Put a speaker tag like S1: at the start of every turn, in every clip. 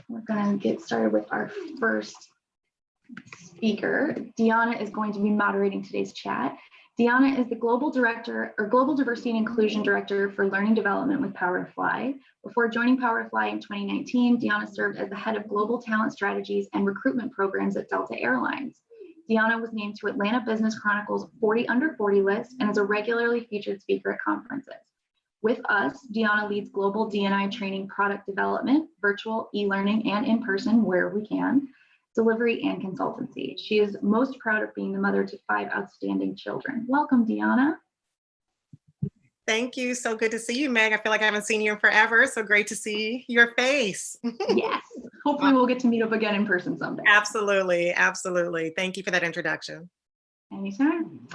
S1: We're going to get started with our first speaker. Dionna is going to be moderating today's chat. Dionna is the Global Director or Global Diversity and Inclusion Director for Learning Development with PowerToFly. Before joining PowerToFly in 2019, Dionna served as the head of Global Talent Strategies and Recruitment Programs at Delta Airlines. Dionna was named to Atlanta Business Chronicle's 40 Under 40 list and is a regularly featured speaker at conferences. With us, Dionna leads global D&I training product development, virtual e-learning, and in-person where we can, delivery and consultancy. She is most proud of being the mother to 5 outstanding children. Welcome, Dionna.
S2: Thank you. So good to see you, Meg. I feel like I haven't seen you in forever. So great to see your face.
S1: Yes. Hopefully we'll get to meet up again in person someday.
S2: Absolutely. Absolutely. Thank you for that introduction.
S1: Anytime.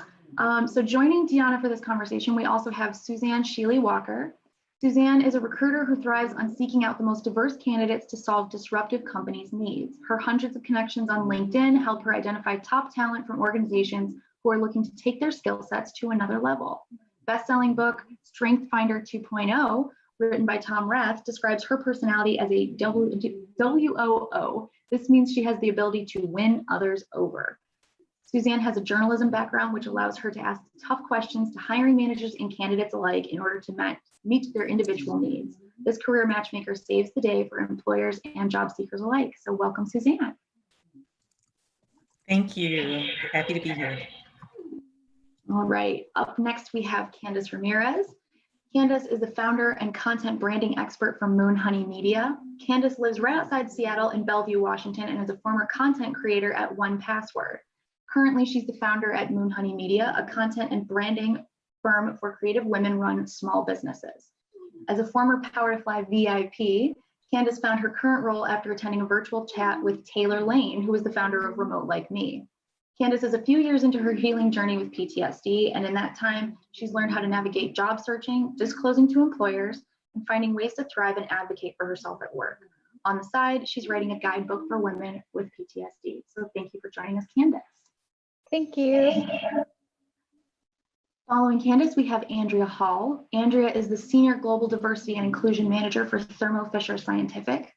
S1: So joining Dionna for this conversation, we also have Suzanne Sheely-Walker. Suzanne is a recruiter who thrives on seeking out the most diverse candidates to solve disruptive companies' needs. Her hundreds of connections on LinkedIn help her identify top talent from organizations who are looking to take their skill sets to another level. Best-selling book, Strength Finder 2.0, written by Tom Rath, describes her personality as a WOO. This means she has the ability to win others over. Suzanne has a journalism background, which allows her to ask tough questions to hiring managers and candidates alike in order to meet their individual needs. This career matchmaker saves the day for employers and job seekers alike. So welcome, Suzanne.
S3: Thank you. Happy to be here.
S1: All right, up next we have Candace Ramirez. Candace is the founder and content branding expert from Moon Honey Media. Candace lives right outside Seattle in Bellevue, Washington, and is a former content creator at 1Password. Currently, she's the founder at Moon Honey Media, a content and branding firm for creative women-run small businesses. As a former PowerToFly VIP, Candace found her current role after attending a virtual chat with Taylor Lane, who is the founder of Remote Like Me. Candace is a few years into her healing journey with PTSD, and in that time, she's learned how to navigate job searching, disclosing to employers, and finding ways to thrive and advocate for herself at work. On the side, she's writing a guidebook for women with PTSD. So thank you for joining us, Candace.
S4: Thank you.
S1: Following Candace, we have Andrea Hall. Andrea is the Senior Global Diversity and Inclusion Manager for Thermo Fisher Scientific.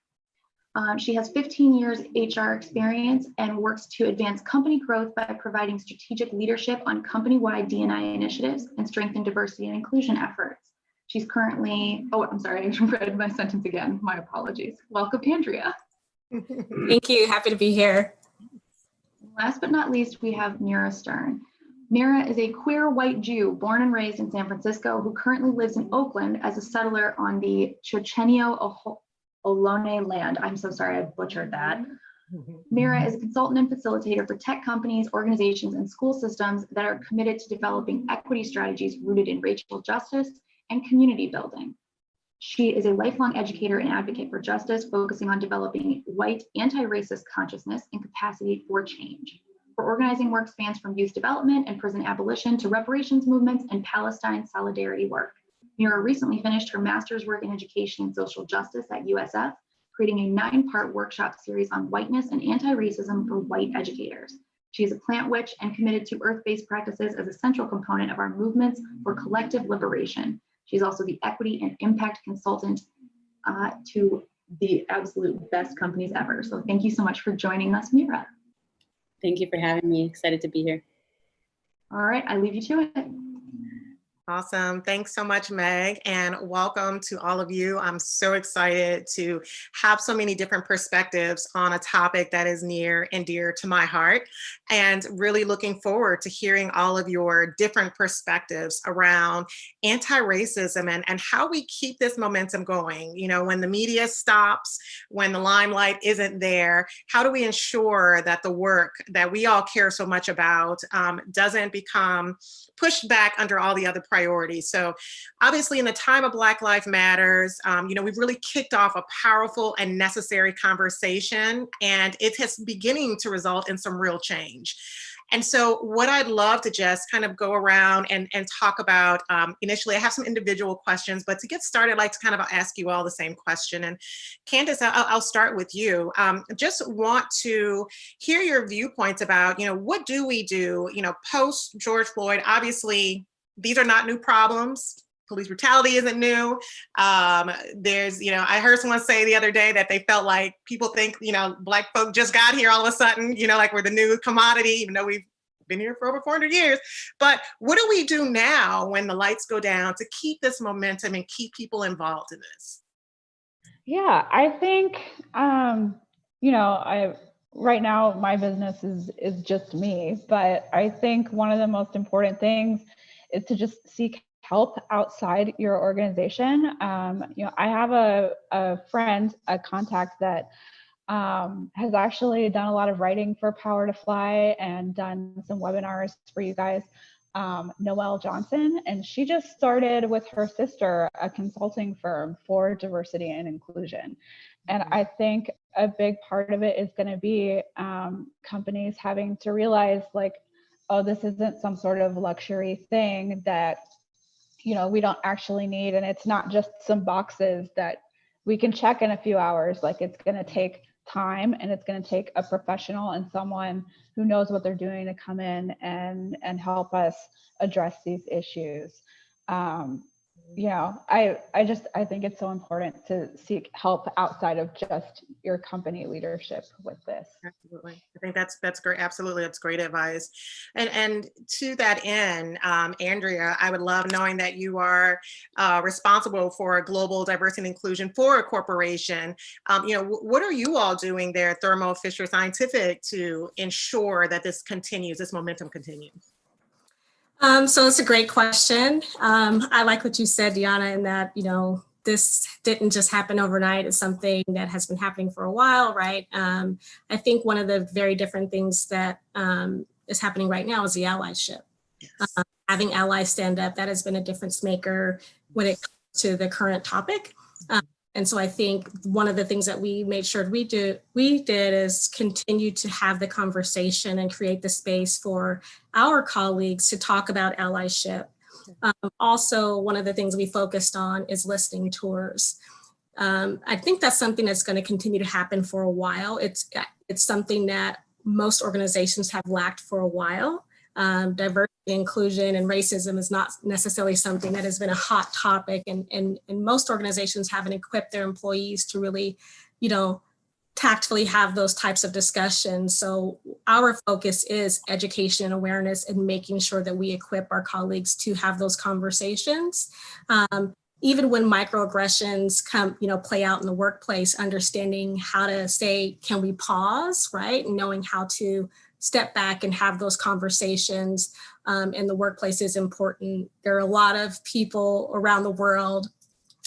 S1: She has 15 years HR experience and works to advance company growth by providing strategic leadership on company-wide D&I initiatives and strengthen diversity and inclusion efforts. She's currently, I'm sorry, I read my sentence again. My apologies. Welcome, Andrea.
S4: Thank you. Happy to be here.
S1: Last but not least, we have Mira Stern. Mira is a queer white Jew born and raised in San Francisco who currently lives in Oakland as a settler on the Chochenyo Ohlone land. I'm so sorry, I butchered that. Mira is a consultant and facilitator for tech companies, organizations, and school systems that are committed to developing equity strategies rooted in racial justice and community building. She is a lifelong educator and advocate for justice, focusing on developing white anti-racist consciousness and capacity for change. Her organizing work spans from youth development and prison abolition to reparations movements and Palestine solidarity work. Mira recently finished her master's work in education and social justice at USF, creating a 9-part workshop series on whiteness and anti-racism for white educators. She is a plant witch and committed to earth-based practices as a central component of our movements for collective liberation. She's also the equity and impact consultant to the absolute best companies ever. So thank you so much for joining us, Mira.
S5: Thank you for having me. Excited to be here.
S1: All right, I leave you to it.
S2: Awesome. Thanks so much, Meg, and welcome to all of you. I'm so excited to have so many different perspectives on a topic that is near and dear to my heart, and really looking forward to hearing all of your different perspectives around anti-racism and how we keep this momentum going. You know, when the media stops, when the limelight isn't there, how do we ensure that the work that we all care so much about doesn't become pushed back under all the other priorities? So obviously in the time of Black Lives Matters, you know, we've really kicked off a powerful and necessary conversation, and it is beginning to result in some real change. And so what I'd love to just kind of go around and talk about, initially I have some individual questions, but to get started, I'd like to kind of ask you all the same question. And Candace, I'll start with you. Just want to hear your viewpoints about, you know, what do we do, you know, post George Floyd? Obviously, these are not new problems. police brutality isn't new. There's, I heard someone say the other day that they felt like people think, Black folk just got here all of a sudden, like we're the new commodity, even though we've been here for over 400 years. But what do we do now when the lights go down to keep this momentum and keep people involved in this?
S6: Yeah, I think, right now my business is just me, but I think one of the most important things is to just seek help outside your organization. I have a friend, a contact that has actually done a lot of writing for PowerToFly and done some webinars for you guys, Noelle Johnson, and she just started with her sister a consulting firm for diversity and inclusion. And I think a big part of it is going to be companies having to realize like, oh, this isn't some sort of luxury thing that, we don't actually need. And it's not just some boxes that we can check in a few hours. Like it's going to take time, and it's going to take a professional and someone who knows what they're doing to come in and help us address these issues. I think it's so important to seek help outside of just your company leadership with this.
S2: Absolutely. I think that's great. Absolutely. That's great advice. And to that end, Andrea, I would love knowing that you are responsible for global diversity and inclusion for a corporation. What are you all doing there at Thermo Fisher Scientific to ensure that this momentum continues?
S4: So it's a great question. I like what you said, Dionna, in that, this didn't just happen overnight. It's something that has been happening for a while, right? I think one of the very different things that is happening right now is the allyship. Yes. Having allies stand up, that has been a difference maker when it comes to the current topic. And so I think one of the things that we made sure we did is continue to have the conversation and create the space for our colleagues to talk about allyship. Also, one of the things we focused on is listening tours. I think that's something that's going to continue to happen for a while. It's something that most organizations have lacked for a while. Diversity, inclusion, and racism is not necessarily something that has been a hot topic, and most organizations haven't equipped their employees to really, tactfully have those types of discussions. So our focus is education and awareness and making sure that we equip our colleagues to have those conversations. Even when microaggressions come, play out in the workplace, understanding how to say, can we pause, right? And knowing how to step back and have those conversations in the workplace is important. There are a lot of people around the world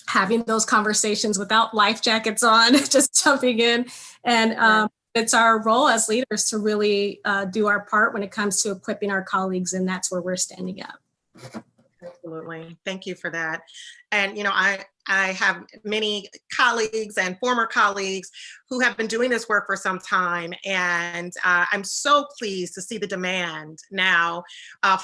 S4: having those conversations without life jackets on, just jumping in. And it's our role as leaders to really do our part when it comes to equipping our colleagues, and that's where we're standing up.
S2: Absolutely. Thank you for that. And, I have many colleagues and former colleagues who have been doing this work for some time. And I'm so pleased to see the demand now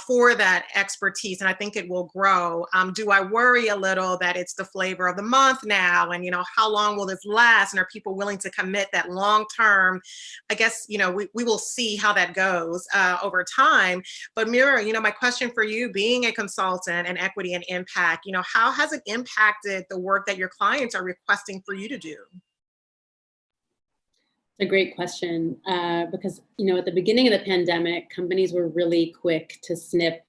S2: for that expertise. And I think it will grow. Do I worry a little that it's the flavor of the month now? And, how long will this last? And are people willing to commit that long term? I guess, we will see how that goes over time. But Mira, my question for you, being a consultant in equity and impact, how has it impacted the work that your clients are requesting for you to do?
S5: It's a great question because, at the beginning of the pandemic, companies were really quick to snip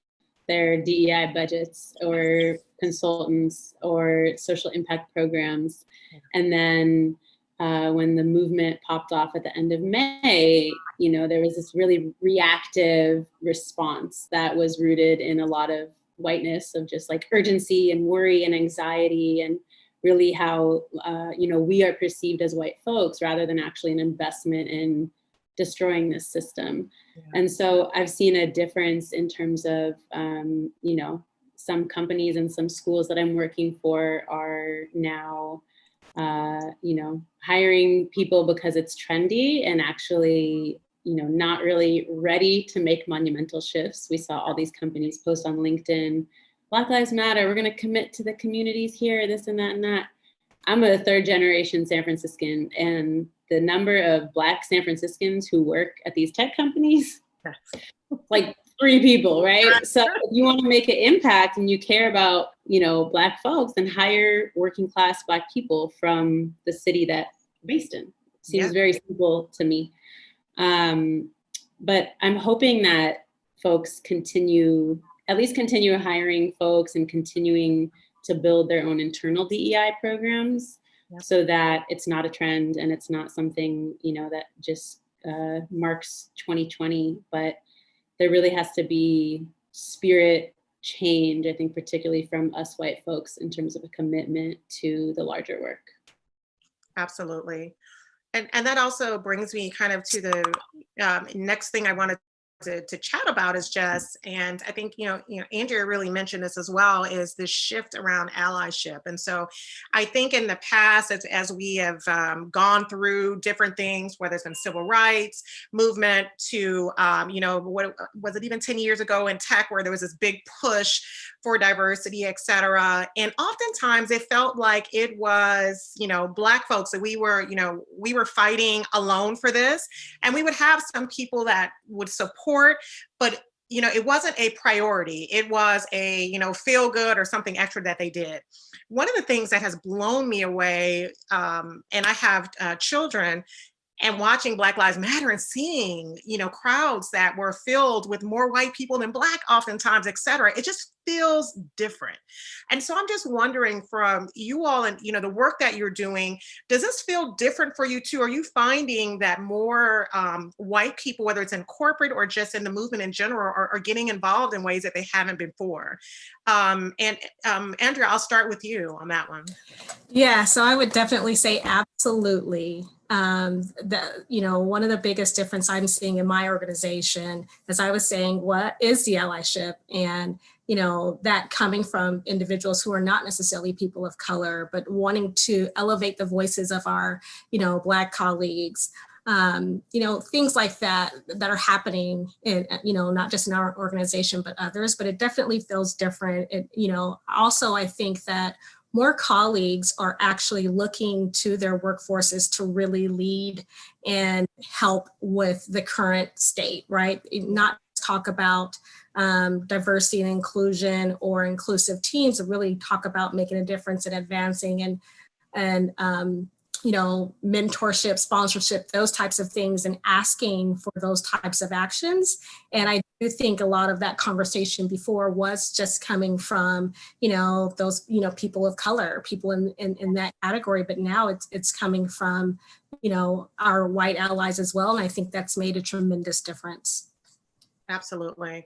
S5: their DEI budgets or consultants or social impact programs. And then when the movement popped off at the end of May, there was this really reactive response that was rooted in a lot of whiteness of just like urgency and worry and anxiety, and really how, we are perceived as white folks rather than actually an investment in destroying this system. Yeah. And so I've seen a difference in terms of, some companies and some schools that I'm working for are now, hiring people because it's trendy and actually, not really ready to make monumental shifts. We saw all these companies post on LinkedIn, Black Lives Matter, we're going to commit to the communities here, this and that and that. I'm a third generation San Franciscan, and the number of Black San Franciscans who work at these tech companies, like 3 people, right? So if you want to make an impact and you care about, Black folks, then hire working class Black people from the city that they're based in. Seems very simple to me. But I'm hoping that folks continue hiring folks and continuing to build their own internal DEI programs so that it's not a trend and it's not something, that just marks 2020, but there really has to be spirit change, I think, particularly from us white folks in terms of a commitment to the larger work.
S2: Absolutely. And that also brings me kind of to the next thing I wanted to chat about is just, and I think, Andrea really mentioned this as well, is this shift around allyship. And so I think in the past, as we have gone through different things, whether it's been civil rights movement to, what was it, even 10 years ago in tech, where there was this big push for diversity, et cetera. And oftentimes it felt like it was, Black folks that we were fighting alone for this. And we would have some people that would support, but it wasn't a priority. It was a, feel good or something extra that they did. One of the things that has blown me away, and I have children, and watching Black Lives Matter and seeing, crowds that were filled with more white people than Black oftentimes, et cetera, it just feels different. And so I'm just wondering from you all and, the work that you're doing, does this feel different for you too? Are you finding that more white people, whether it's in corporate or just in the movement in general, are getting involved in ways that they haven't before? And Andrea, I'll start with you on that one.
S4: Yeah, so I would definitely say absolutely. One of the biggest difference I'm seeing in my organization, as I was saying, what is the allyship? And, that coming from individuals who are not necessarily people of color, but wanting to elevate the voices of our, Black colleagues, things like that are happening in, not just in our organization, but others, but it definitely feels different. Also, I think that more colleagues are actually looking to their workforces to really lead and help with the current state, right? Not talk about diversity and inclusion or inclusive teams, but really talk about making a difference and advancing and mentorship, sponsorship, those types of things, and asking for those types of actions. And I do think a lot of that conversation before was just coming from, those, people of color, people in that category. But now it's coming from, our white allies as well. And I think that's made a tremendous difference.
S2: Absolutely.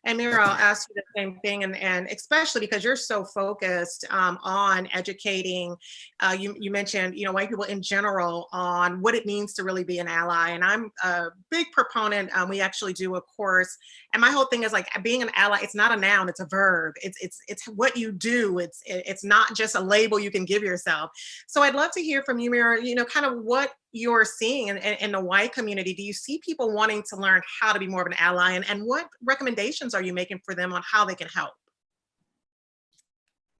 S2: And Mira, I'll ask you the same thing, and especially because you're so focused on educating, you mentioned, white people in general on what it means to really be an ally. And I'm a big proponent. We actually do a course, and my whole thing is like being an ally. It's not a noun; it's a verb. It's what you do. It's not just a label you can give yourself. So I'd love to hear from you, Mira. Kind of what you're seeing in the white community. Do you see people wanting to learn how to be more of an ally, and what recommendations are you making for them on how they can help?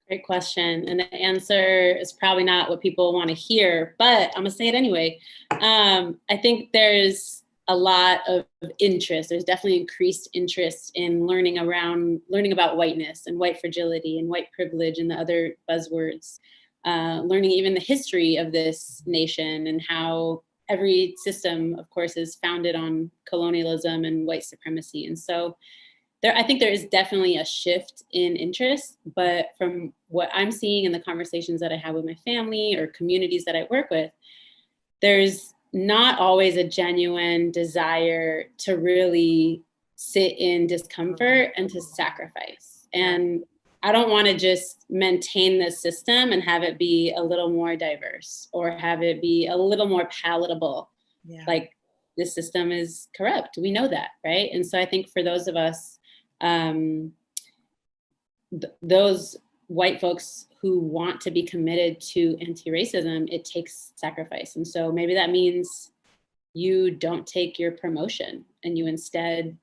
S5: Great question. And the answer is probably not what people want to hear, but I'm gonna say it anyway. I think there's a lot of interest. There's definitely increased interest in learning about whiteness and white fragility and white privilege and the other buzzwords. Learning even the history of this nation and how every system, of course, is founded on colonialism and white supremacy. And so I think there is definitely a shift in interest, but from what I'm seeing in the conversations that I have with my family or communities that I work with, there's not always a genuine desire to really sit in discomfort and to sacrifice. And I don't want to just maintain the system and have it be a little more diverse or have it be a little more palatable. Yeah. Like, this system is corrupt. We know that, right? And so I think for those of us, those white folks who want to be committed to anti-racism, it takes sacrifice. And so maybe that means you don't take your promotion and you instead,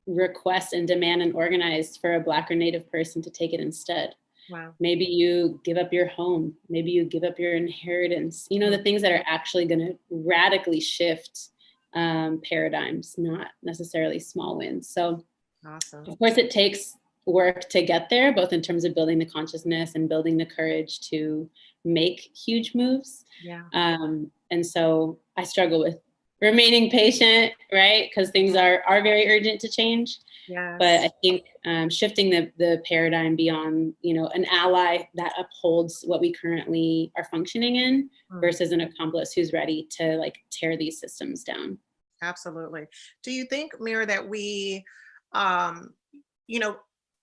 S5: request and demand and organize for a Black or Native person to take it instead. Wow. Maybe you give up your home. Maybe you give up your inheritance. The things that are actually going to radically shift paradigms, not necessarily small wins. So, awesome. Of course, it takes work to get there, both in terms of building the consciousness and building the courage to make huge moves.
S2: Yeah.
S5: And so I struggle with remaining patient, right? Because things are very urgent to change.
S2: Yes.
S5: But I think shifting the paradigm beyond, an ally that upholds what we currently are functioning in versus an accomplice who's ready to like tear these systems down.
S2: Absolutely. Do you think, Mira, that we,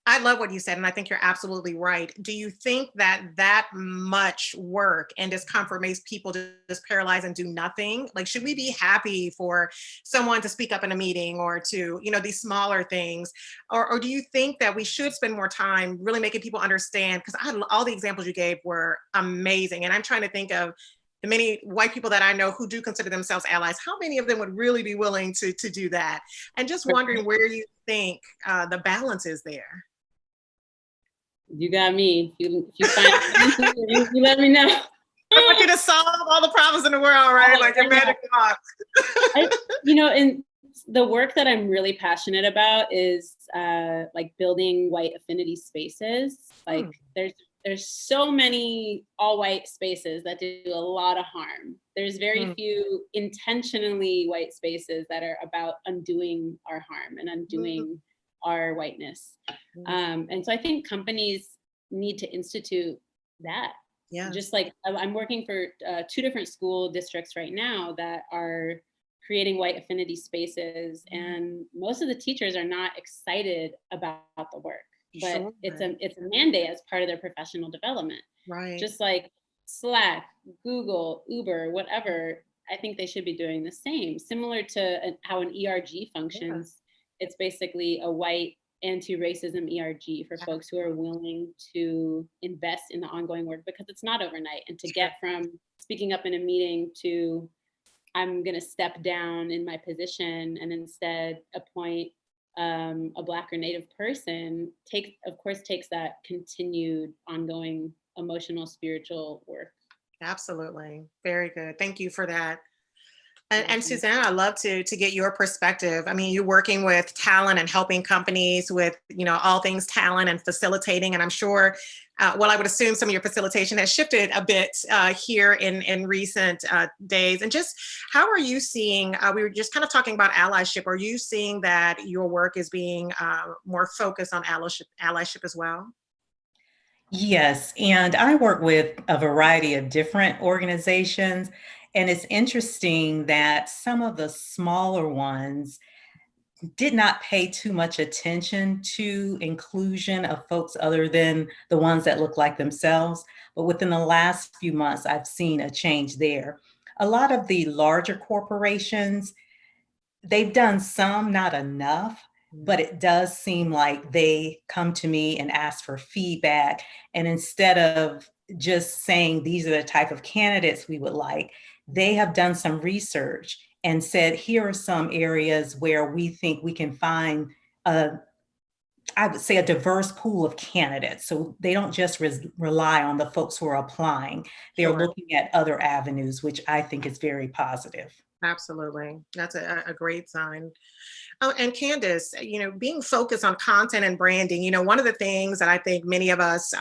S2: I love what you said, and I think you're absolutely right. Do you think that much work and discomfort makes people just paralyze and do nothing? Like, should we be happy for someone to speak up in a meeting or to, these smaller things? Or do you think that we should spend more time really making people understand? Because all the examples you gave were amazing. And I'm trying to think of the many white people that I know who do consider themselves allies. How many of them would really be willing to do that? And just wondering where you think the balance is there.
S5: You got me. If you find you let me know.
S2: I want you to solve all the problems in the world, right? Like your magic box.
S5: And the work that I'm really passionate about is like building white affinity spaces. Like there's so many all white spaces that do a lot of harm. There's very few intentionally white spaces that are about undoing our harm and undoing our whiteness. And so I think companies need to institute that. Yeah. Just like I'm working for 2 different school districts right now that are creating white affinity spaces, and most of the teachers are not excited about the work, but it's a mandate as part of their professional development. Right. Just like Slack, Google, Uber, whatever, I think they should be doing the same. Similar to how an ERG functions. Yeah. It's basically a white anti-racism ERG for folks who are willing to invest in the ongoing work, because it's not overnight. And to get from speaking up in a meeting to I'm going to step down in my position and instead appoint a Black or Native person takes that continued ongoing emotional, spiritual work. Absolutely. Very good. Thank you for that. And Suzanne, I'd love to get your perspective. I mean, you're working with talent and helping companies with, all things talent and facilitating. And I'm sure, I would assume some of your facilitation has shifted a bit here in recent days. And just how are you seeing, we were just kind of talking about allyship. Are you seeing that your work is being more focused on allyship as well?
S3: Yes, and I work with a variety of different organizations. And it's interesting that some of the smaller ones did not pay too much attention to inclusion of folks other than the ones that look like themselves. But within the last few months, I've seen a change there. A lot of the larger corporations, they've done some, not enough, but it does seem like they come to me and ask for feedback. And instead of just saying, these are the type of candidates we would like, they have done some research and said, here are some areas where we think we can find, I would say, a diverse pool of candidates. So they don't just rely on the folks who are applying. They're looking at other avenues, which I think is very positive.
S2: Absolutely. That's a great sign. Oh, and Candace, being focused on content and branding, one of the things that I think many of us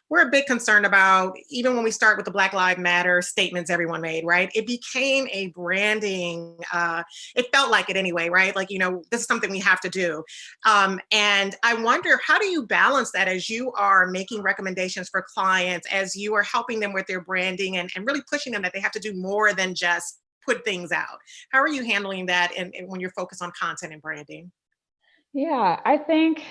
S2: were a bit concerned about, even when we start with the Black Lives Matter statements everyone made, right? It became a branding, it felt like it anyway, right? Like, this is something we have to do. And I wonder, how do you balance that as you are making recommendations for clients, as you are helping them with their branding and really pushing them that they have to do more than just put things out? How are you handling that and when you're focused on content and branding?
S6: Yeah, I think,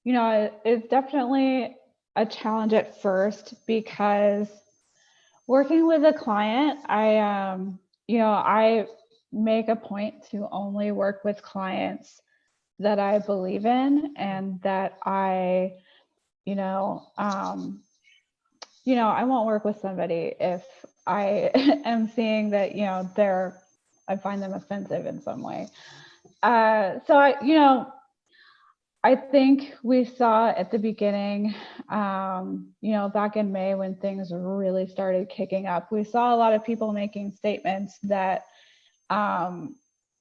S6: it's definitely a challenge at first, because working with a client, I make a point to only work with clients that I believe in and that I won't work with somebody if I am seeing that, I find them offensive in some way. So I think we saw at the beginning, back in May when things really started kicking up, we saw a lot of people making statements that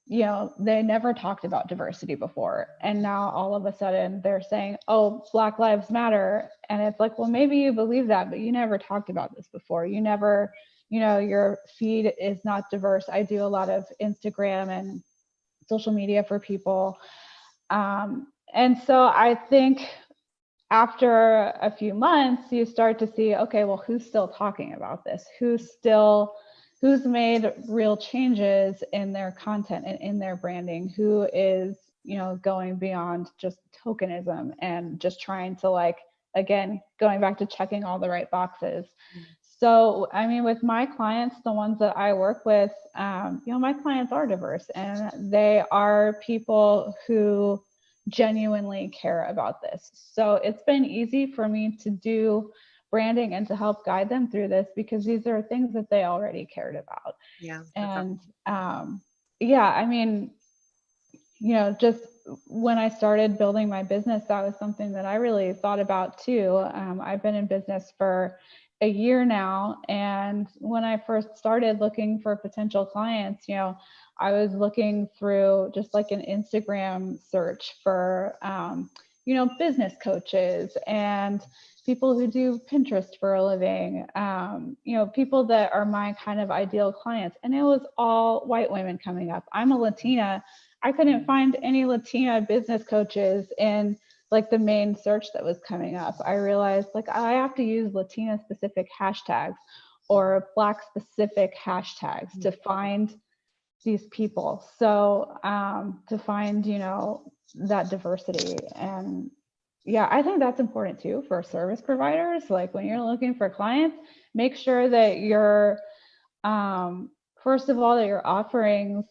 S6: they never talked about diversity before. And now all of a sudden they're saying, oh, Black Lives Matter. And it's like, well, maybe you believe that, but you never talked about this before. You never, your feed is not diverse. I do a lot of Instagram and social media for people. And so I think after a few months, you start to see, okay, well, who's still talking about this? Who's made real changes in their content and in their branding? Who is, going beyond just tokenism and just trying to again, going back to checking all the right boxes. So, I mean, with my clients, the ones that I work with, my clients are diverse and they are people who genuinely care about this. So it's been easy for me to do branding and to help guide them through this because these are things that they already cared about.
S2: Yeah.
S6: And I mean, just when I started building my business, that was something that I really thought about too. I've been in business for a year now. And when I first started looking for potential clients, I was looking through just like an Instagram search for, business coaches and people who do Pinterest for a living, people that are my kind of ideal clients. And it was all white women coming up. I'm a Latina. I couldn't find any Latina business coaches in like the main search that was coming up. I realized I have to use Latina specific hashtags or Black specific hashtags to find these people. So to find, that diversity. And I think that's important too for service providers. Like when you're looking for clients, make sure that you're, first of all, that your offerings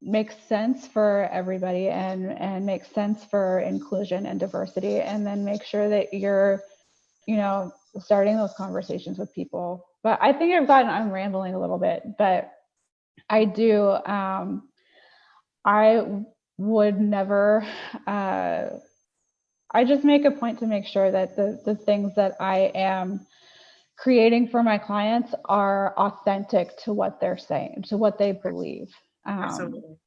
S6: make sense for everybody and make sense for inclusion and diversity. And then make sure that you're, starting those conversations with people. But I think I'm rambling a little bit, but I do, I would never, I just make a point to make sure that the things that I am creating for my clients are authentic to what they're saying, to what they believe.
S2: Absolutely.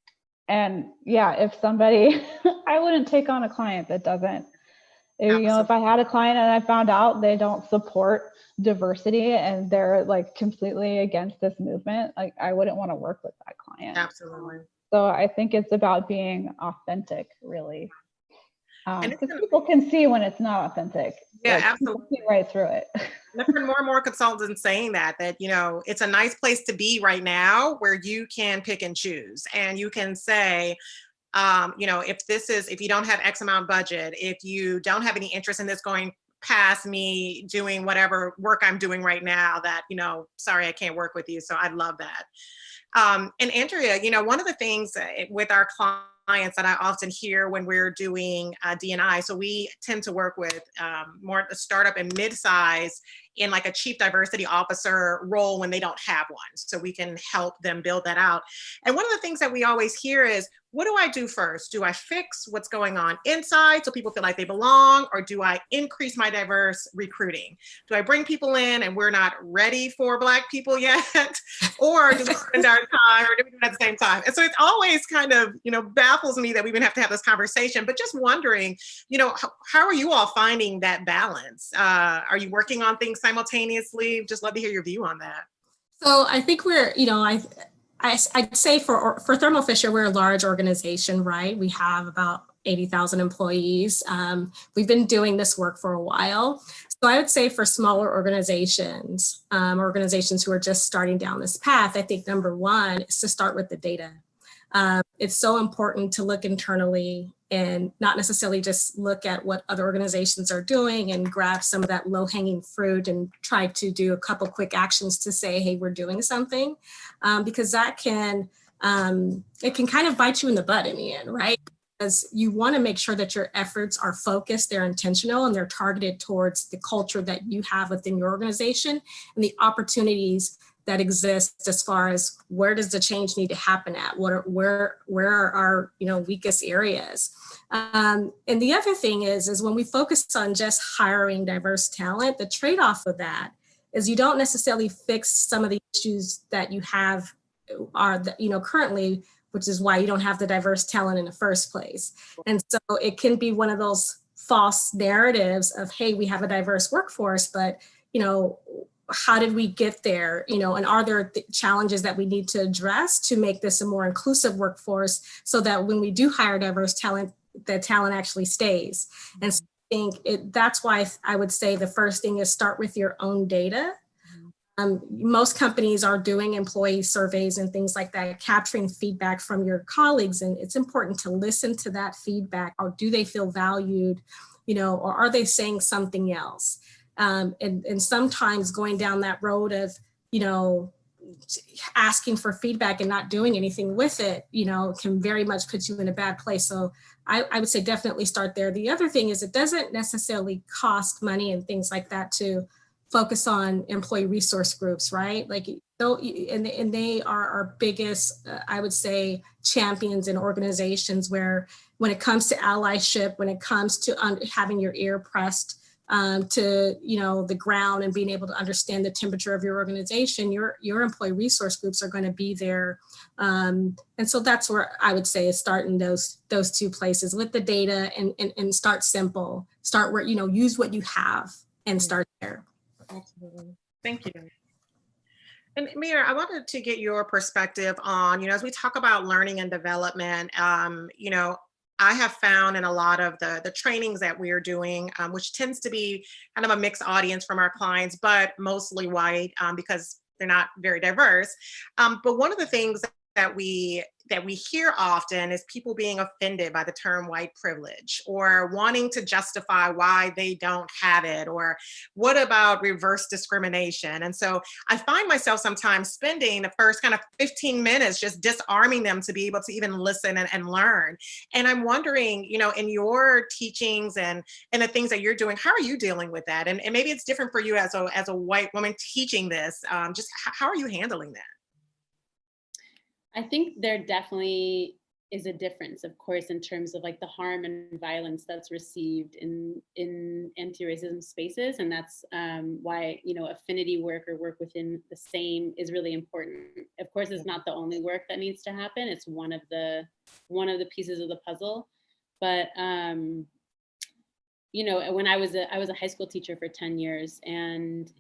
S6: And if somebody, I wouldn't take on a client that doesn't, if I had a client and I found out they don't support diversity and they're completely against this movement, I wouldn't want to work with that client.
S2: Absolutely.
S6: So I think it's about being authentic, really. Because people can see when it's not authentic.
S2: Yeah, absolutely.
S6: See right through it.
S2: I've heard more and more consultants saying that it's a nice place to be right now where you can pick and choose and you can say, if you don't have X amount budget, if you don't have any interest in this going past me doing whatever work I'm doing right now, that, sorry, I can't work with you. So I love that. And Andrea, one of the things with our clients that I often hear when we're doing D&I, so we tend to work with more startup and mid-size in like a chief diversity officer role when they don't have one. So we can help them build that out. And one of the things that we always hear is, what do I do first? Do I fix what's going on inside so people feel like they belong? Or do I increase my diverse recruiting? Do I bring people in and we're not ready for Black people yet? Or do we spend our time, or do we do it at the same time? And so it's always kind of, baffles me that we even have to have this conversation, but just wondering, how are you all finding that balance? Are you working on things simultaneously? Just love to hear your view on that.
S4: So I think we're, I'd say for Thermo Fisher, we're a large organization, right? We have about 80,000 employees. We've been doing this work for a while. So I would say for smaller organizations, organizations who are just starting down this path, I think number one is to start with the data. It's so important to look internally and not necessarily just look at what other organizations are doing and grab some of that low-hanging fruit and try to do a couple quick actions to say, hey, we're doing something, because that can, it can kind of bite you in the butt in the end, right? Because you want to make sure that your efforts are focused, they're intentional, and they're targeted towards the culture that you have within your organization and the opportunities that exist as far as where does the change need to happen at, where are our weakest areas. And the other thing is when we focus on just hiring diverse talent, the trade-off of that is you don't necessarily fix some of the issues that you have are currently which is why you don't have the diverse talent in the first place. And so it can be one of those false narratives of, hey, we have a diverse workforce, but, how did we get there? And are there challenges that we need to address to make this a more inclusive workforce so that when we do hire diverse talent, the talent actually stays? And so I think that's why I would say the first thing is start with your own data. Most companies are doing employee surveys and things like that, capturing feedback from your colleagues. And it's important to listen to that feedback. Or do they feel valued, or are they saying something else? And sometimes going down that road of, asking for feedback and not doing anything with it, can very much put you in a bad place. So I would say definitely start there. The other thing is it doesn't necessarily cost money and things like that to focus on employee resource groups, right? And they are our biggest, I would say, champions in organizations where when it comes to allyship, when it comes to having your ear pressed to the ground and being able to understand the temperature of your organization, your employee resource groups are going to be there. And so that's where I would say is start in those two places with the data and start simple. Start where, use what you have and start there.
S2: Absolutely. Thank you. And Mira, I wanted to get your perspective on, as we talk about learning and development, I have found in a lot of the trainings that we're doing, which tends to be kind of a mixed audience from our clients, but mostly white because they're not very diverse. But one of the things that we hear often is people being offended by the term white privilege or wanting to justify why they don't have it, or what about reverse discrimination? And so I find myself sometimes spending the first kind of 15 minutes just disarming them to be able to even listen and learn. And I'm wondering, in your teachings and the things that you're doing, how are you dealing with that? And maybe it's different for you as a white woman teaching this. Just how are you handling that?
S5: I think there definitely is a difference, of course, in terms of like the harm and violence that's received in anti-racism spaces. And that's why, affinity work or work within the same is really important. Of course, it's not the only work that needs to happen. It's one of the pieces of the puzzle. But, when I was a high school teacher for 10 years, and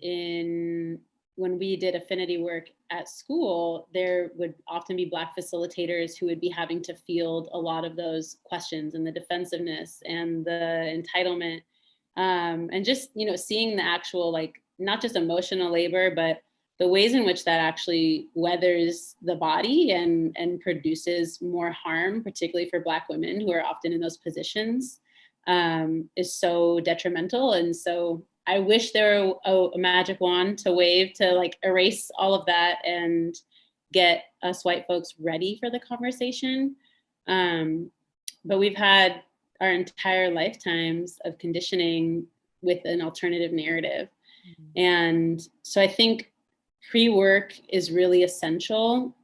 S5: when we did affinity work at school, there would often be Black facilitators who would be having to field a lot of those questions and the defensiveness and the entitlement, and just, seeing the actual, like, not just emotional labor, but the ways in which that actually weathers the body and produces more harm, particularly for Black women who are often in those positions, is so detrimental. And so I wish there were a magic wand to wave to like erase all of that and get us white folks ready for the conversation. But we've had our entire lifetimes of conditioning with an alternative narrative. Mm-hmm. And so I think pre-work is really essential.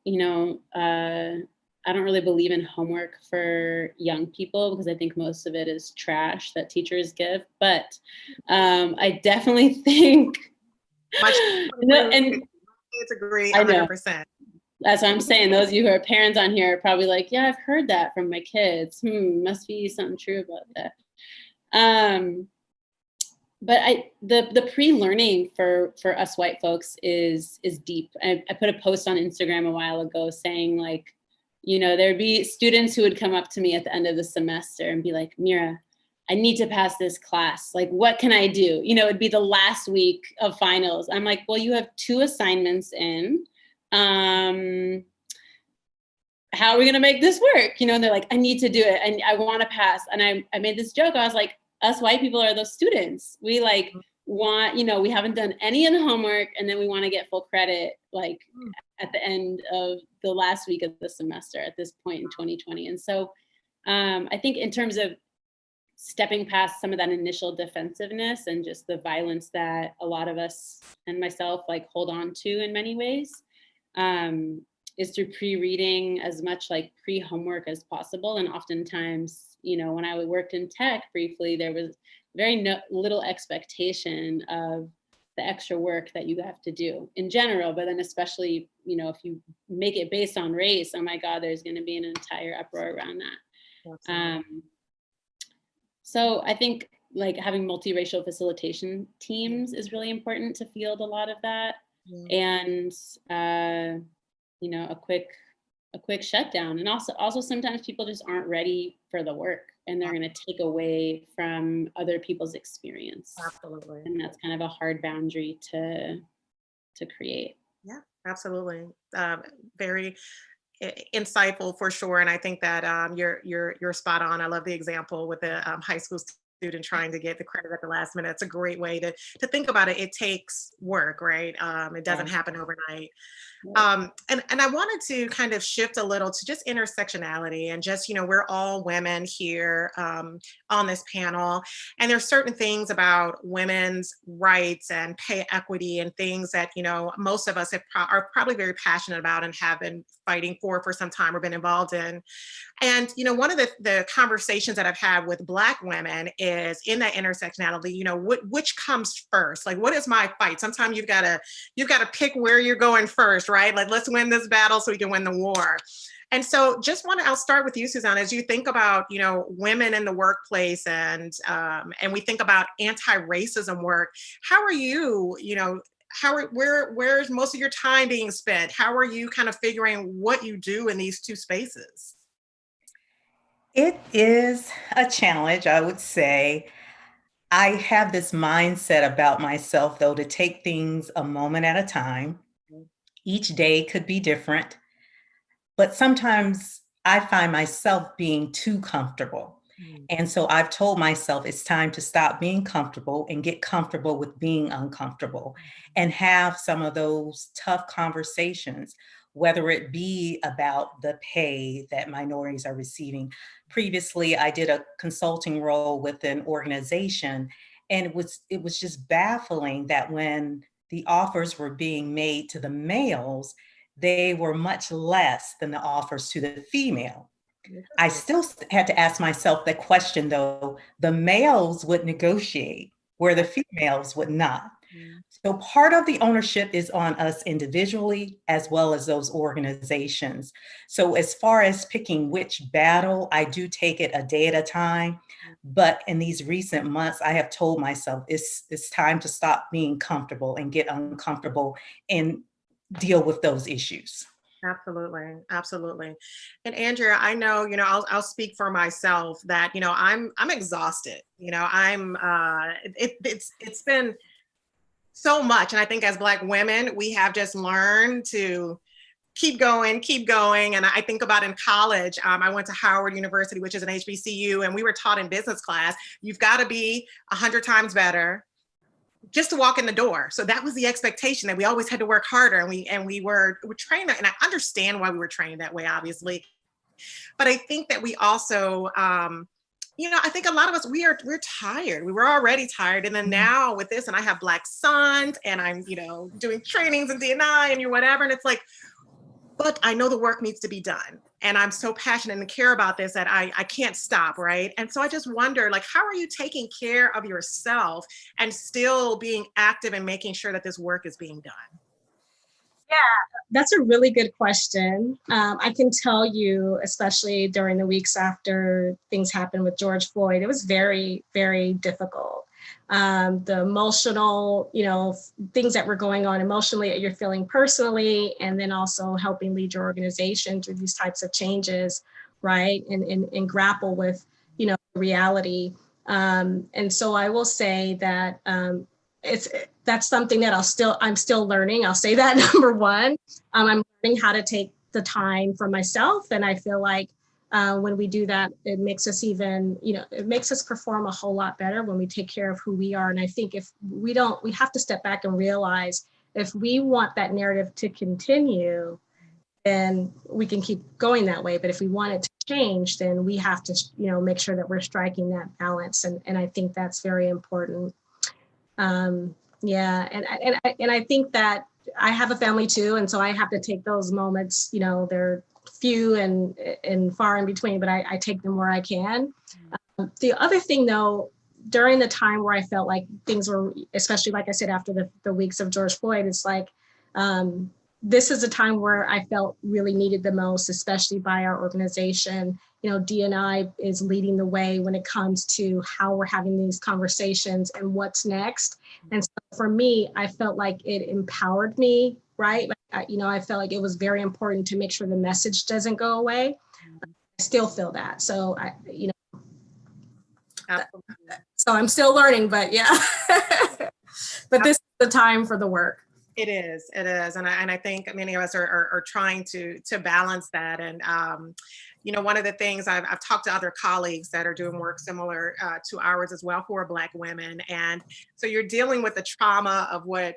S5: I don't really believe in homework for young people because I think most of it is trash that teachers give. But I definitely think,
S2: and kids agree 100%.
S5: That's what I'm saying. Those of you who are parents on here are probably like, yeah, I've heard that from my kids. Must be something true about that. But the pre-learning for us white folks is deep. I put a post on Instagram a while ago saying like, there'd be students who would come up to me at the end of the semester and be like, Mira, I need to pass this class. Like, what can I do? It'd be the last week of finals. I'm like, well, you have 2 assignments in. How are we going to make this work? And they're like, I need to do it. And I want to pass. And I made this joke. I was like, us white people are those students. We like want, we haven't done any of the homework, and then we want to get full credit, like at the end of the last week of the semester at this point in 2020. And so I think in terms of stepping past some of that initial defensive-ness and just the violence that a lot of us and myself like hold on to in many ways, is through pre-reading as much like pre-homework as possible. And oftentimes, when I worked in tech briefly, there was very little expectation of the extra work that you have to do in general, but then especially, you know, if you make it based on race, oh my God, there's going to be an entire uproar around that. So I think like having multiracial facilitation teams is really important to field a lot of that. And, you know, a quick shutdown. And also sometimes people just aren't ready for the work and they're going to take away from other people's experience.
S2: Absolutely.
S5: And that's kind of a hard boundary to create.
S2: Yeah, absolutely. Very insightful for sure. And I think that you're spot on. I love the example with the high school student trying to get the credit at the last minute. It's a great way to think about it. It takes work, right? It doesn't happen overnight. And I wanted to kind of shift a little to just intersectionality and just, you know, we're all women here on this panel, and there's certain things about women's rights and pay equity and things that, you know, most of us are probably very passionate about and have been fighting for some time or been involved in. And, you know, one of the conversations that I've had with Black women is in that intersectionality, you know, which comes first? Like, what is my fight? Sometimes you've got to pick where you're going first, right? Like, let's win this battle so we can win the war. And so I'll start with you, Suzanne, as you think about, you know, women in the workplace and we think about anti-racism work, how are you, you know, where's most of your time being spent? How are you kind of figuring what you do in these two spaces?
S3: It is a challenge, I would say. I have this mindset about myself, though, to take things a moment at a time. Each day could be different, but sometimes I find myself being too comfortable. And so I've told myself it's time to stop being comfortable and get comfortable with being uncomfortable and have some of those tough conversations, whether it be about the pay that minorities are receiving. Previously, I did a consulting role with an organization, and it was just baffling that when the offers were being made to the males, they were much less than the offers to the female. I still had to ask myself that question, though. The males would negotiate where the females would not. So part of the ownership is on us individually as well as those organizations. So as far as picking which battle, I do take it a day at a time. But in these recent months, I have told myself it's time to stop being comfortable and get uncomfortable and deal with those issues.
S2: Absolutely. Absolutely. And Andrea, I know, you know, I'll speak for myself that, you know, I'm exhausted, you know, it's been so much. And I think as Black women, we have just learned to keep going. And I think about in college, I went to Howard University, which is an HBCU, and we were taught in business class, you've got to be 100 times better just to walk in the door. So that was the expectation, that we always had to work harder, and we were trained that. And I understand why we were trained that way, obviously. But I think that we also, you know, I think a lot of us, we're tired. We were already tired. And then now with this, and I have Black sons, and I'm, you know, doing trainings in D&I and whatever. And it's like, but I know the work needs to be done. And I'm so passionate and care about this that I can't stop, right? And so I just wonder, like, how are you taking care of yourself and still being active and making sure that this work is being done?
S4: Yeah, that's a really good question. I can tell you, especially during the weeks after things happened with George Floyd, it was very, very difficult. The emotional, you know, things that were going on emotionally that you're feeling personally, and then also helping lead your organization through these types of changes, right? And grapple with, you know, reality. And so I will say that that's something that I'm still learning. I'll say that number one. I'm learning how to take the time for myself, and I feel like when we do that, it makes us even, you know, it makes us perform a whole lot better when we take care of who we are. And I think if we don't, we have to step back and realize if we want that narrative to continue, then we can keep going that way. But if we want it to change, then we have to, you know, make sure that we're striking that balance. And I think that's very important. Yeah, and I think that I have a family too, and so I have to take those moments. You know, they're few and far in between, but I take them where I can. The other thing, though, during the time where I felt like things were, especially like I said, after the weeks of George Floyd, it's like, this is a time where I felt really needed the most, especially by our organization. You know, D&I is leading the way when it comes to how we're having these conversations and what's next. And so for me, I felt like it empowered me, right? Like, you know, I felt like it was very important to make sure the message doesn't go away. I still feel that. So you know,
S2: Absolutely.
S4: so I'm still learning, but yeah. But this is the time for the work.
S2: It is, and I think many of us are trying to balance that. And you know, one of the things I've talked to other colleagues that are doing work similar to ours as well, who are Black women, and so you're dealing with the trauma of what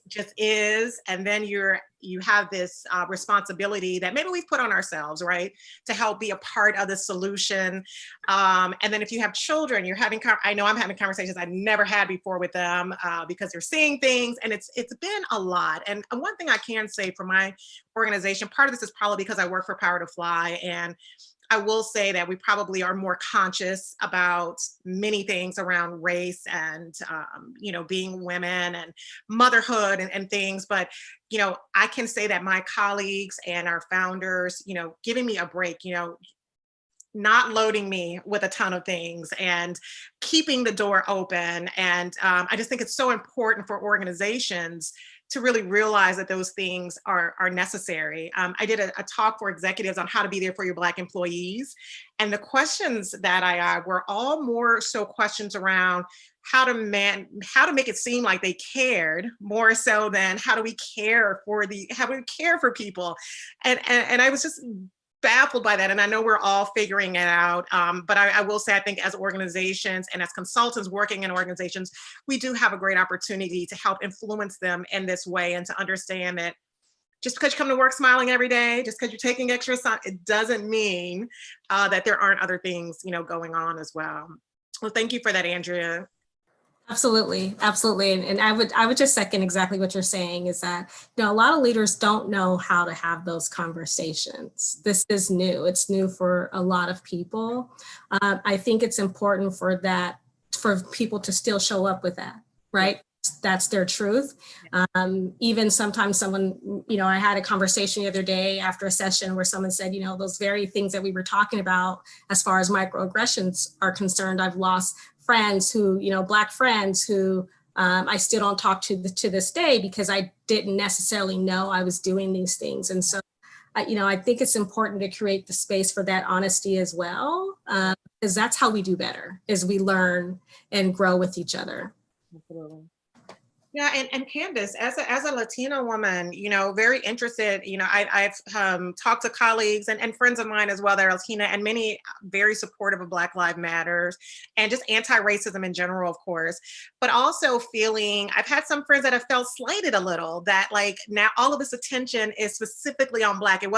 S2: just is, and then you have this responsibility that maybe we've put on ourselves, right, to help be a part of the solution. And then if you have children, you're having, I know I'm having conversations I've never had before with them because they're seeing things, and it's been a lot. And one thing I can say for my organization, part of this is probably because I work for PowerToFly, and I will say that we probably are more conscious about many things around race and, you know, being women and motherhood and things. But, you know, I can say that my colleagues and our founders, you know, giving me a break, you know, not loading me with a ton of things and keeping the door open. And I just think it's so important for organizations to really realize that those things are necessary. I did a talk for executives on how to be there for your Black employees. And the questions that I had were all more so questions around how to make it seem like they cared, more so than how do we care for people. And I was just baffled by that. And I know we're all figuring it out. But I will say, I think as organizations and as consultants working in organizations, we do have a great opportunity to help influence them in this way and to understand that just because you come to work smiling every day, just because you're taking extra time, it doesn't mean that there aren't other things, you know, going on as well. Well, thank you for that, Andrea.
S4: Absolutely, absolutely. And I would just second exactly what you're saying, is that, you know, a lot of leaders don't know how to have those conversations. This is new. It's new for a lot of people. I think it's important for people to still show up with that, right? That's their truth. Even sometimes someone, you know, I had a conversation the other day after a session where someone said, you know, those very things that we were talking about as far as microaggressions are concerned, I've lost friends who, you know, Black friends who I still don't talk to this day because I didn't necessarily know I was doing these things. And so, you know, I think it's important to create the space for that honesty as well, because that's how we do better, is we learn and grow with each other.
S2: Absolutely. Yeah, and Candace, as a Latina woman, you know, very interested, you know, I've talked to colleagues and friends of mine as well that are Latina, and many very supportive of Black Lives Matters and just anti-racism in general, of course, but also feeling, I've had some friends that have felt slighted a little, that like now all of this attention is specifically on Black. We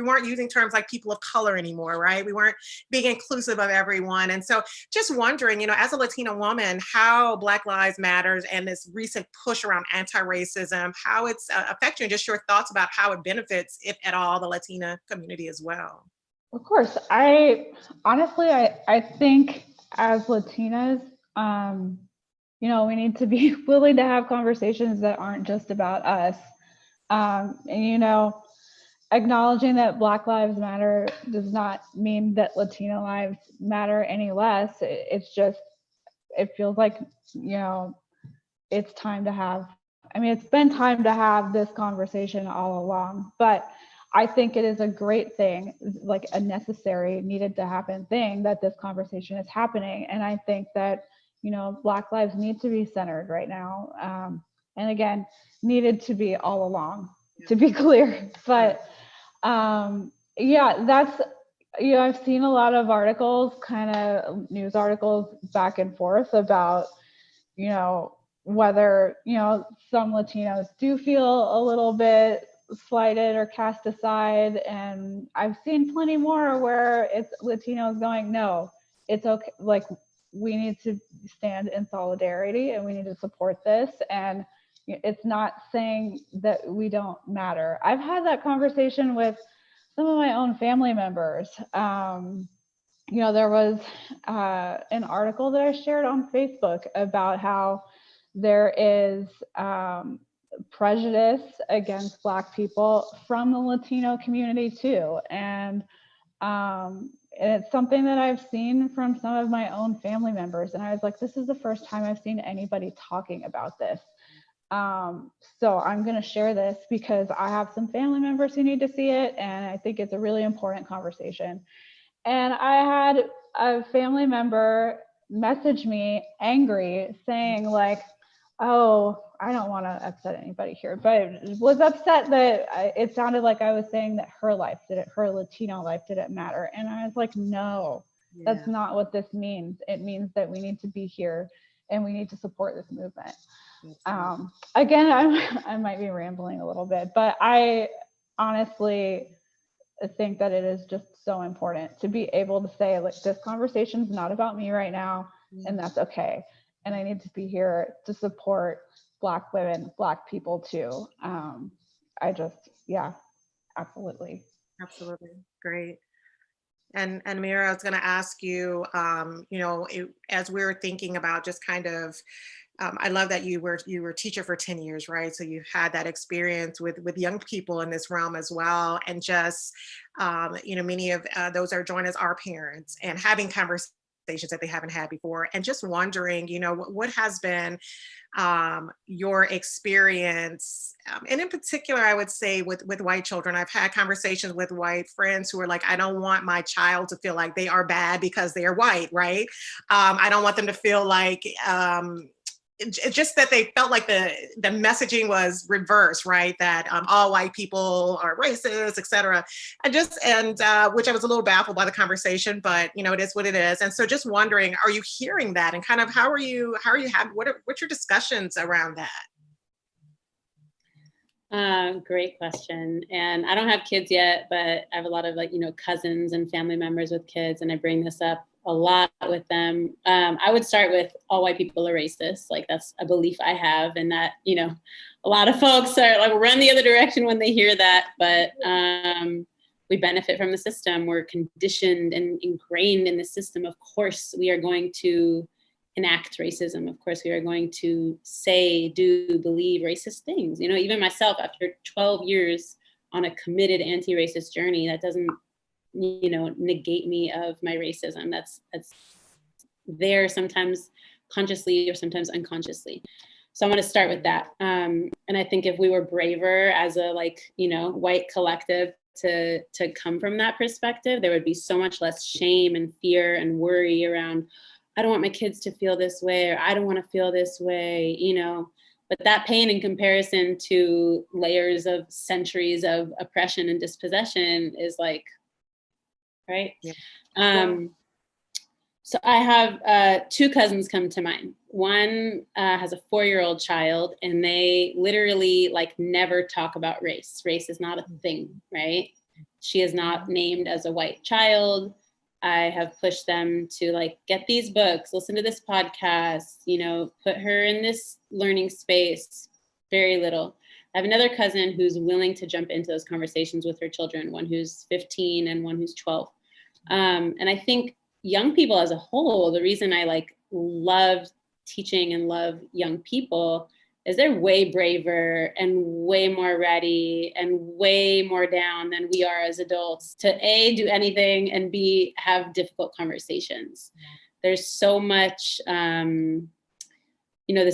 S2: weren't using terms like people of color anymore, right? We weren't being inclusive of everyone. And so just wondering, you know, as a Latina woman, how Black Lives Matters and this recent push around anti-racism, how it's affecting, just your thoughts about how it benefits, if at all, the Latina community as well.
S6: Of course. I think as Latinas, you know, we need to be willing to have conversations that aren't just about us. And, you know, acknowledging that Black Lives Matter does not mean that Latino lives matter any less. It's just, it feels like, you know, it's time to have, I mean, it's been time to have this conversation all along, but I think it is a great thing, like a necessary, needed to happen thing, that this conversation is happening. And I think that, you know, Black lives need to be centered right now. And again, needed to be all along, to be clear. But yeah, that's, you know, I've seen a lot of articles, kind of news articles back and forth about, you know, whether, you know, some Latinos do feel a little bit slighted or cast aside. And I've seen plenty more where it's Latinos going, no, it's okay. Like, we need to stand in solidarity and we need to support this. And it's not saying that we don't matter. I've had that conversation with some of my own family members. there was an article that I shared on Facebook about how there is prejudice against Black people from the Latino community too. And it's something that I've seen from some of my own family members. And I was like, this is the first time I've seen anybody talking about this. So I'm going to share this because I have some family members who need to see it. And I think it's a really important conversation. And I had a family member message me angry saying like, oh, I don't want to upset anybody here, but was upset that it sounded like I was saying that her Latino life didn't matter. And I was like, no, that's not what this means. It means that we need to be here and we need to support this movement. Again, I might be rambling a little bit, but I honestly think that it is just so important to be able to say, like, this conversation is not about me right now, and that's okay. And I need to be here to support Black women, Black people too. Absolutely.
S2: Absolutely. Great. And Mira, I was going to ask you, as we were thinking about just kind of, I love that you were a teacher for 10 years, right? So you had that experience with young people in this realm as well. And just, many of those are joined as our parents and having conversations that they haven't had before. And just wondering, what has been your experience, and in particular, I would say with white children. I've had conversations with white friends who are like, I don't want my child to feel like they are bad because they are white, right? I don't want them to feel like, just that they felt like the messaging was reversed, right? That all white people are racist, et cetera. Which I was a little baffled by the conversation, but it is what it is. And so just wondering, are you hearing that, and kind of how are you having, what's your discussions around that?
S5: Great question. And I don't have kids yet, but I have a lot of cousins and family members with kids, and I bring this up a lot with them. I would start with all white people are racist. Like, that's a belief I have, and that, a lot of folks are like run the other direction when they hear that, but we benefit from the system. We're conditioned and ingrained in the system. Of course, we are going to enact racism. Of course, we are going to say, do, believe racist things. Even myself, after 12 years on a committed anti-racist journey, that doesn't negate me of my racism. That's there sometimes consciously or sometimes unconsciously. So I'm going to start with that. And I think if we were braver as a white collective to come from that perspective, there would be so much less shame and fear and worry around, I don't want my kids to feel this way, or I don't want to feel this way, But that pain in comparison to layers of centuries of oppression and dispossession is like, right? Yeah. So I have two cousins come to mind. One has a 4-year-old child, and they literally never talk about race. Race is not a thing, right? She is not named as a white child. I have pushed them to get these books, listen to this podcast, put her in this learning space. Very little. I have another cousin who's willing to jump into those conversations with her children, one who's 15 and one who's 12. And I think young people as a whole, the reason I love teaching and love young people is they're way braver and way more ready and way more down than we are as adults to A, do anything, and B, have difficult conversations. There's so much, this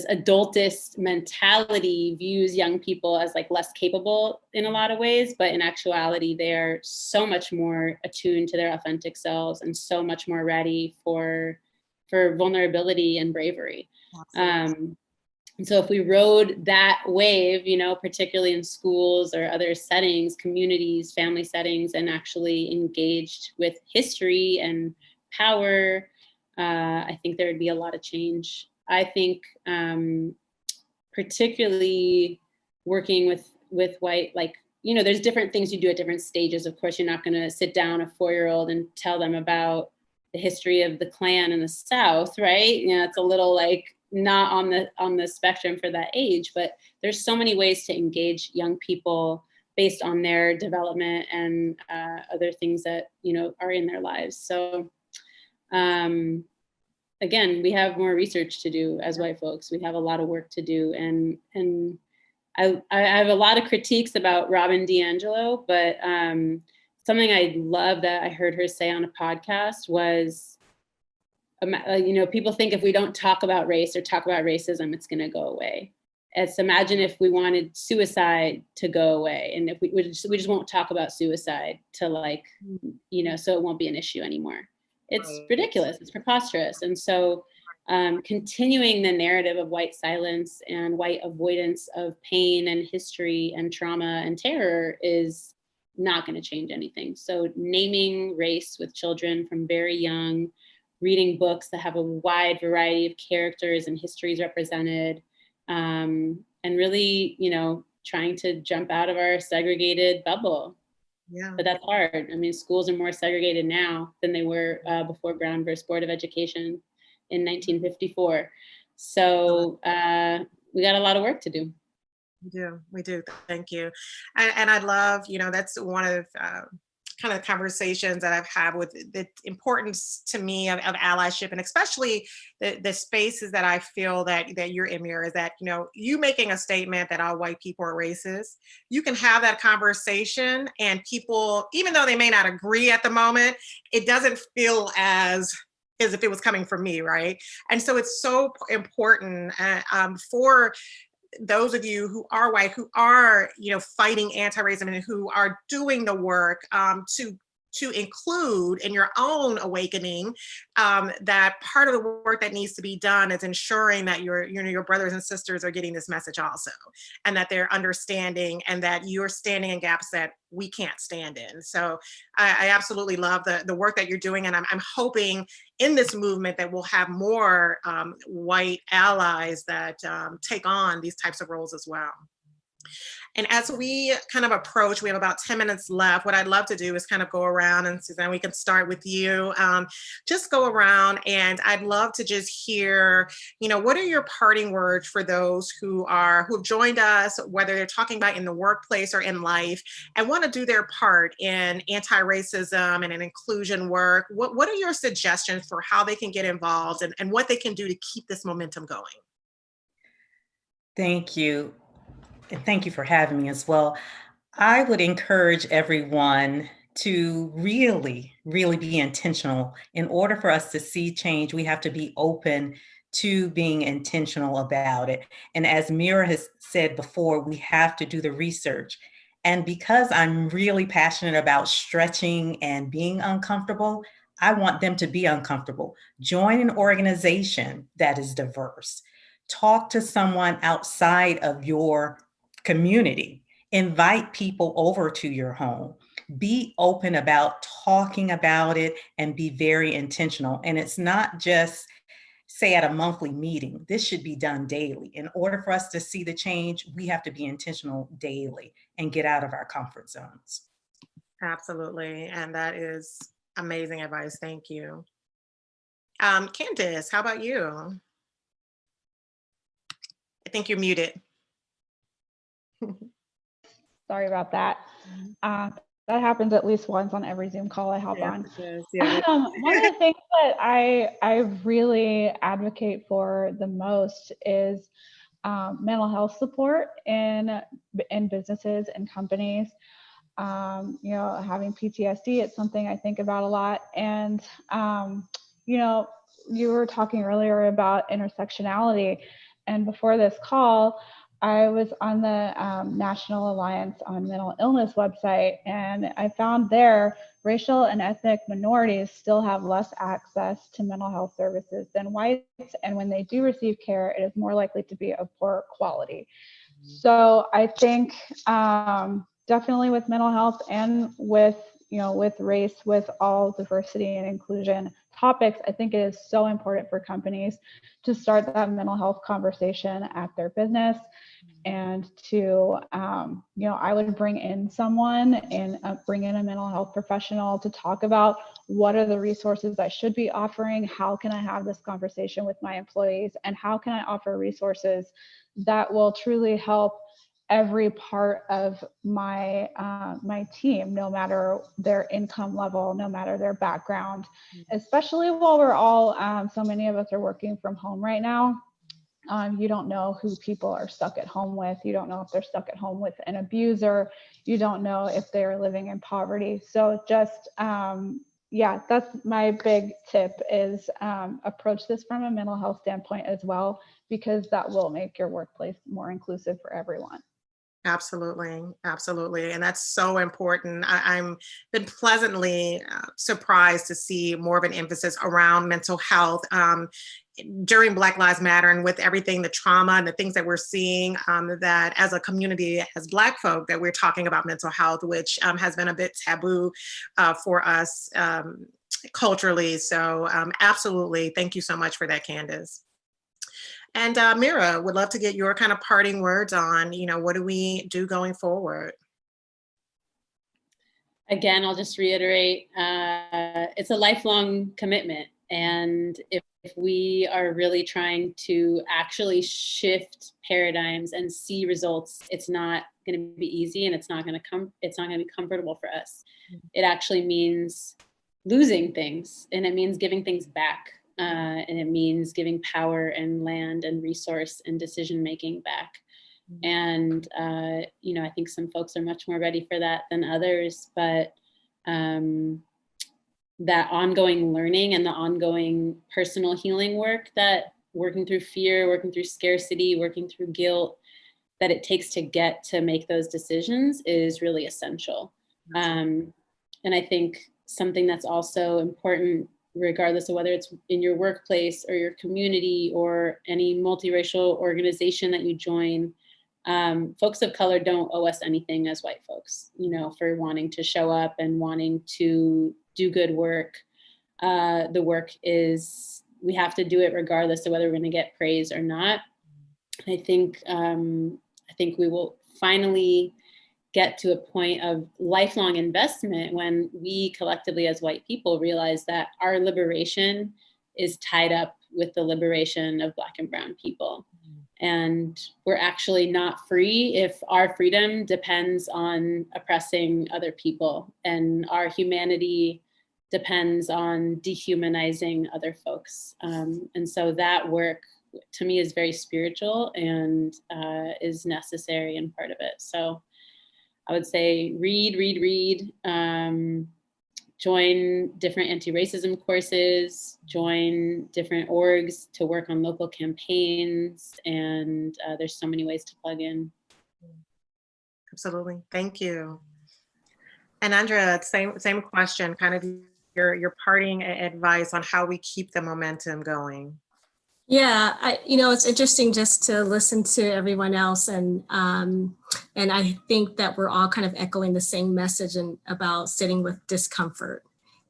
S5: adultist mentality views young people as less capable in a lot of ways, but in actuality, they're so much more attuned to their authentic selves and so much more ready for vulnerability and bravery. And so if we rode that wave, particularly in schools or other settings, communities, family settings, and actually engaged with history and power, I think there would be a lot of change. I think particularly working with white, there's different things you do at different stages. Of course, you're not going to sit down a 4-year-old and tell them about the history of the Klan in the South, right? It's a little not on the spectrum for that age, but there's so many ways to engage young people based on their development and other things that are in their lives. So again, we have more research to do as white folks. We have a lot of work to do. And I have a lot of critiques about Robin DiAngelo, but something I love that I heard her say on a podcast was, people think if we don't talk about race or talk about racism, it's going to go away. It's imagine if we wanted suicide to go away, and if we just won't talk about suicide to so it won't be an issue anymore. It's ridiculous. It's preposterous. And so continuing the narrative of white silence and white avoidance of pain and history and trauma and terror is not going to change anything. So naming race with children from very young, reading books that have a wide variety of characters and histories represented, and really, trying to jump out of our segregated bubble.
S2: Yeah.
S5: But that's hard. I mean, schools are more segregated now than they were before Brown versus Board of Education in 1954. So we got a lot of work to do.
S2: We do. Thank you. And I love, that's one of kind of conversations that I've had with the importance to me of allyship, and especially the spaces that I feel that you're in, Mira, is that, you making a statement that all white people are racist, you can have that conversation and people, even though they may not agree at the moment, it doesn't feel as if it was coming from me, right? And so it's so important for those of you who are white, who are, fighting anti-racism and who are doing the work to include in your own awakening, that part of the work that needs to be done is ensuring that your brothers and sisters are getting this message also, and that they're understanding, and that you're standing in gaps that we can't stand in. So I absolutely love the work that you're doing, and I'm hoping in this movement that we'll have more white allies that take on these types of roles as well. And as we kind of approach, we have about 10 minutes left. What I'd love to do is kind of go around, and Suzanne, we can start with you. Just go around, and I'd love to just hear, what are your parting words for those who've joined us, whether they're talking about in the workplace or in life, and want to do their part in anti-racism and in inclusion work? What are your suggestions for how they can get involved and what they can do to keep this momentum going?
S3: Thank you. And thank you for having me as well. I would encourage everyone to really, really be intentional. In order for us to see change, we have to be open to being intentional about it. And as Mira has said before, we have to do the research. And because I'm really passionate about stretching and being uncomfortable, I want them to be uncomfortable. Join an organization that is diverse. Talk to someone outside of your community. Invite people over to your home. Be open about talking about it and be very intentional. And it's not just, say, at a monthly meeting. This should be done daily. In order for us to see the change, we have to be intentional daily and get out of our comfort zones.
S2: Absolutely. And that is amazing advice. Thank you. Candace, how about you? I think you're muted.
S6: Sorry about that. That happens at least once on every Zoom call I hop on.
S2: Yeah.
S6: One of the things that I really advocate for the most is mental health support in businesses and companies. Having PTSD, it's something I think about a lot. And, you were talking earlier about intersectionality. And before this call, I was on the National Alliance on Mental Illness website, and I found there racial and ethnic minorities still have less access to mental health services than whites. And when they do receive care, it is more likely to be of poor quality. So I think definitely with mental health and with race, with all diversity and inclusion topics, I think it is so important for companies to start that mental health conversation at their business, and to, I would bring in someone and bring in a mental health professional to talk about what are the resources I should be offering, how can I have this conversation with my employees, and how can I offer resources that will truly help every part of my my team, no matter their income level, no matter their background, especially while we're all, so many of us are working from home right now. You don't know who people are stuck at home with. You don't know if they're stuck at home with an abuser. You don't know if they're living in poverty. So just, yeah, that's my big tip is approach this from a mental health standpoint as well, because that will make your workplace more inclusive for everyone.
S2: Absolutely, absolutely, and that's so important. I'm been pleasantly surprised to see more of an emphasis around mental health during Black Lives Matter, and with everything, the trauma and the things that we're seeing, that as a community, as Black folk, that we're talking about mental health, which has been a bit taboo for us culturally. So absolutely, thank you so much for that, Candace. And Mira, would love to get your kind of parting words on, what do we do going forward?
S5: Again, I'll just reiterate, it's a lifelong commitment. And if we are really trying to actually shift paradigms and see results, it's not going to be easy, and it's not going to be comfortable for us. It actually means losing things, and it means giving things back. And it means giving power and land and resource and decision-making back. And, I think some folks are much more ready for that than others, but that ongoing learning and the ongoing personal healing work, that working through fear, working through scarcity, working through guilt, that it takes to get to make those decisions is really essential. And I think something that's also important, regardless of whether it's in your workplace or your community or any multiracial organization that you join, folks of color don't owe us anything as white folks, for wanting to show up and wanting to do good work. The work is, we have to do it regardless of whether we're going to get praise or not. I think we will finally get to a point of lifelong investment when we collectively as white people realize that our liberation is tied up with the liberation of Black and brown people. And we're actually not free if our freedom depends on oppressing other people, and our humanity depends on dehumanizing other folks. And so that work, to me, is very spiritual and is necessary and part of it. So I would say read, join different anti-racism courses, join different orgs to work on local campaigns, and there's so many ways to plug in.
S2: Absolutely, thank you. And Andrea, same question, kind of your parting advice on how we keep the momentum going.
S4: Yeah, it's interesting just to listen to everyone else, and I think that we're all kind of echoing the same message about sitting with discomfort.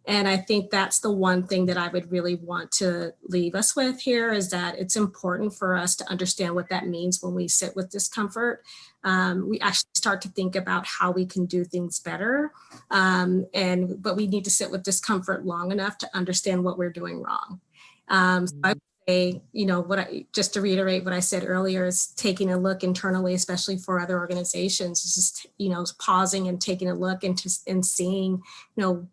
S4: And I think that's the one thing that I would really want to leave us with here, is that it's important for us to understand what that means when we sit with discomfort. We actually start to think about how we can do things better, but we need to sit with discomfort long enough to understand what we're doing wrong. So I just to reiterate what I said earlier, is taking a look internally, especially for other organizations, just, pausing and taking a look and seeing,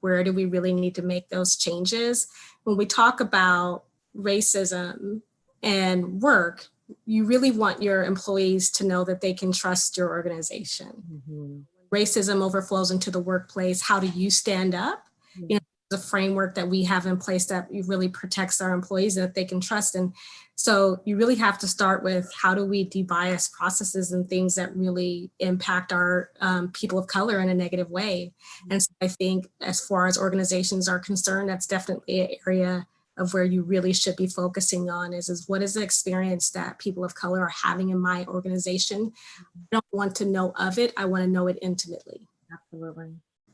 S4: where do we really need to make those changes? When we talk about racism and work, you really want your employees to know that they can trust your organization. Mm-hmm. Racism overflows into the workplace. How do you stand up? Mm-hmm. The framework that we have in place that really protects our employees and that they can trust. And so you really have to start with, how do we debias processes and things that really impact our people of color in a negative way? And so I think as far as organizations are concerned, that's definitely an area of where you really should be focusing on is what is the experience that people of color are having in my organization? I don't want to know of it. I want to know it intimately.
S2: Absolutely.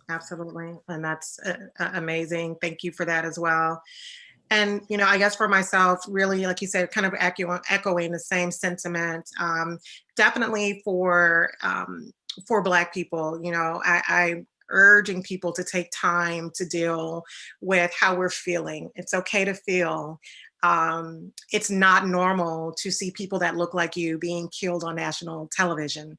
S2: Absolutely. And that's amazing. Thank you for that as well. And, I guess for myself, really, like you said, kind of echoing the same sentiment, definitely for Black people, I urging people to take time to deal with how we're feeling. It's okay to feel. it's not normal to see people that look like you being killed on national television.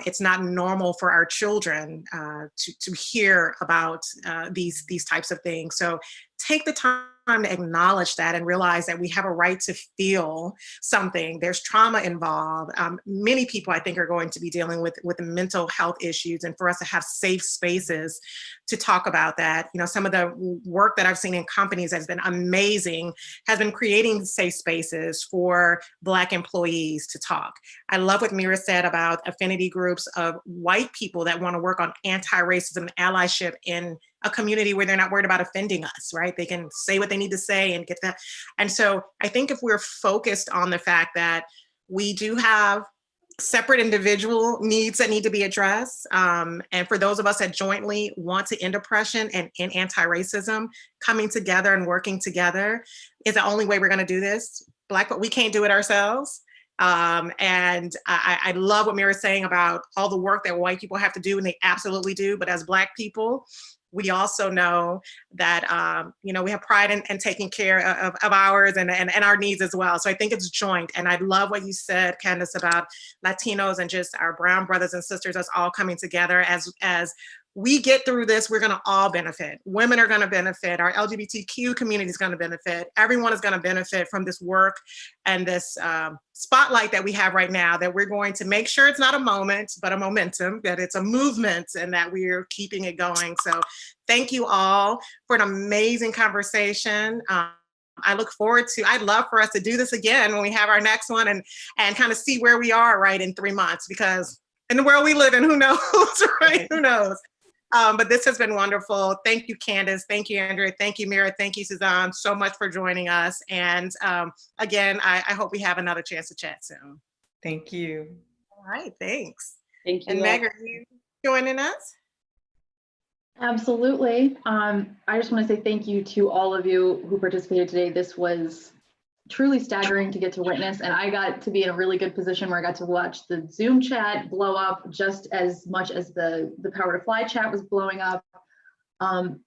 S2: It's not normal for our children to hear about these types of things. So take the time to acknowledge that and realize that we have a right to feel something. There's trauma involved. Many people, I think, are going to be dealing with mental health issues, and for us to have safe spaces to talk about that. You know, some of the work that I've seen in companies has been amazing, has been creating safe spaces for Black employees to talk. I love what Mira said about affinity groups of white people that want to work on anti-racism and allyship in a community where they're not worried about offending us, right? They can say what they need to say and get that. And so I think if we're focused on the fact that we do have separate individual needs that need to be addressed, and for those of us that jointly want to end oppression and end anti-racism, coming together and working together is the only way we're going to do this. Black, but we can't do it ourselves. And I love what Mira's saying about all the work that white people have to do, and they absolutely do. But as Black people, we also know that, you know, we have pride in taking care of ours and our needs as well. So I think it's joint. And I love what you said, Candace, about Latinos and just our brown brothers and sisters, us all coming together. As we get through this, we're going to all benefit. Women are going to benefit. Our LGBTQ community is going to benefit. Everyone is going to benefit from this work and this spotlight that we have right now, that we're going to make sure it's not a moment, but a momentum, that it's a movement, and that we're keeping it going. So thank you all for an amazing conversation. I look forward to, I'd love for us to do this again when we have our next one, and kind of see where we are right in 3 months, because in the world we live in, who knows, right? Who knows? But this has been wonderful. Thank you, Candace. Thank you, Andrea. Thank you, Mira. Thank you, Suzanne, so much for joining us. And again, I hope we have another chance to chat soon.
S3: Thank you.
S2: All right, thanks.
S5: Thank you.
S2: And Meg, are you joining us?
S1: Absolutely. I just want to say thank you to all of you who participated today. This was truly staggering to get to witness, and I got to be in a really good position where I got to watch the Zoom chat blow up just as much as the PowerToFly chat was blowing up.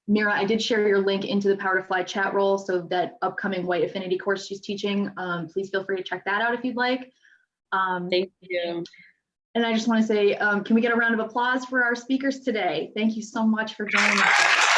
S1: Mira, I did share your link into the PowerToFly chat role, so that upcoming white affinity course she's teaching, please feel free to check that out if you'd like.
S5: Thank you.
S1: And I just want to say, can we get a round of applause for our speakers today? Thank you so much for joining us.